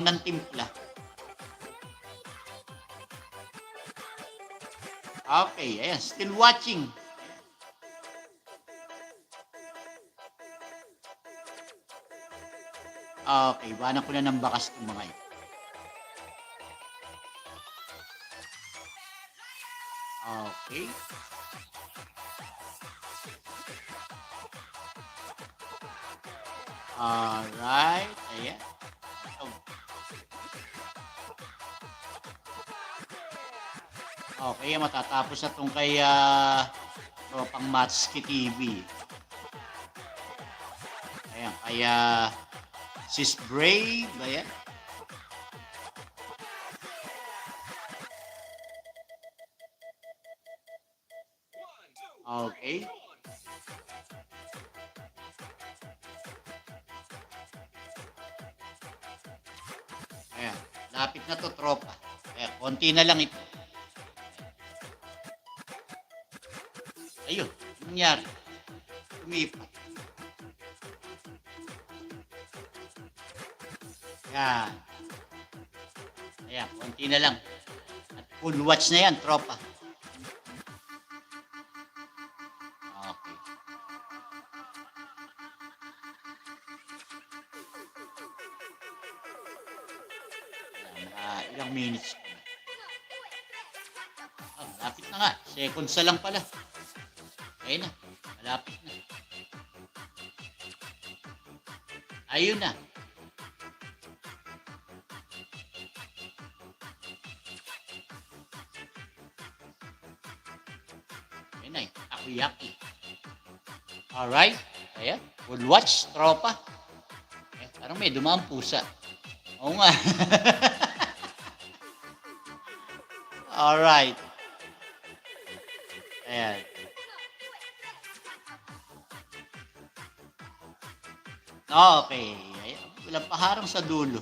ng timpla. Okay, ayan. Still watching. Okay, iwanan ko na ng bakas itong mga ito. Okay. Alright. Ayan. So, okay, matatapos na itong kay Tropang Matsuki TV. Ayan, kaya Sis Brave. Ayan. Okay. Ayan. Lapit na to, tropa. Ayan, konti na lang ito. Ayun, nangyari. Tumipa. Ayan. Ayan, konti na lang. At full watch na yan, tropa. Okay. Ayan, ilang minutes pa na. Oh, malapit na nga. Seconds na lang pala. Ayun na. Malapit na. Ayun na. Ayun na. Takoyaki. Alright. Ayan. Full watch, tropa. Ayan, parang may dumaan pusa. Oo nga. Alright. Ayan. Okay. Ayan. Walang paharang sa dulo.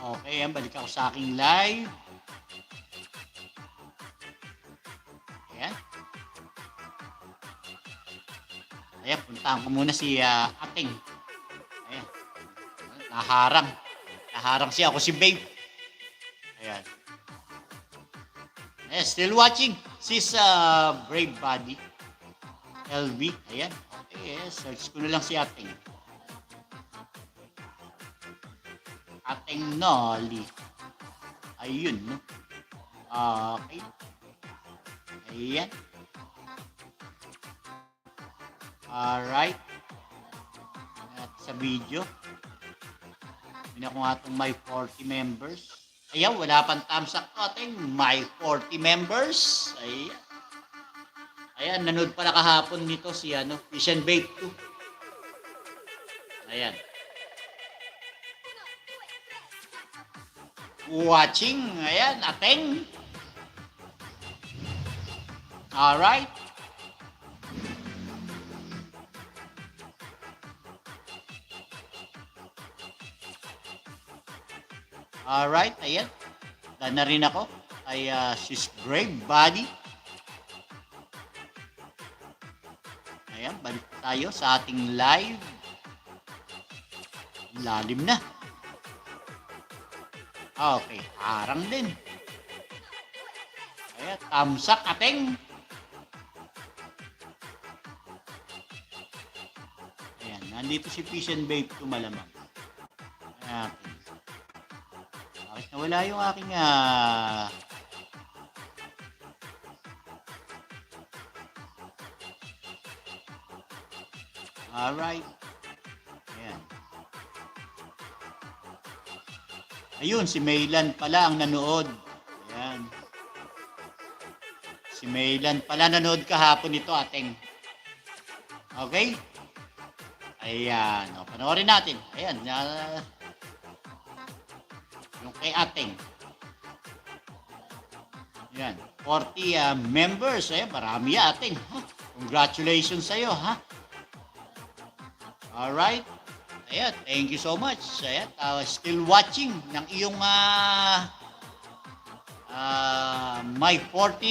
Okay, ayan. Balik ako sa aking live. Ayan. Ayan, puntahan ko muna si Ating. Ayan. Naharang. Naharang siya. Ako si Babe. Ayan. Ayan, still watching. Sis Brave Body. LV. Ayan. Okay, search ko na lang si Ating. Ating Nolly. Ayun, no? Okay. Ayan. Alright. At sa video. Hindi ko nga itong my 40 members. Ayan, wala pang thumbs up ating my 40 members. Ayan. Ayan, nanood pala kahapon nito si Fish and Bake 2. Ayan. Watching. Ayan, Ateng. Alright. Alright, ayan. Dahil na rin ako kay Sis Brave Body. Ayan, balik tayo sa ating live. Lalim na. Okay, harang din. Ayan, tamsak Ateng. Ayan, nandito si Fish and Babe 2 malamang. Ayan. Bakit nawala yung aking alright. Ayan. Ayun, si Maylan pala ang nanood. Ayan. Si Maylan pala nanood kahapon nito, Ateng. Okay? Ayan. O, panoorin natin. Ayan. Yung kay Ateng. Ayan. 40 members. Ayan, marami Ateng. Huh? Congratulations sa'yo, ha? Alright. Ayan, thank you so much. Ayan, still watching ng iyong My 40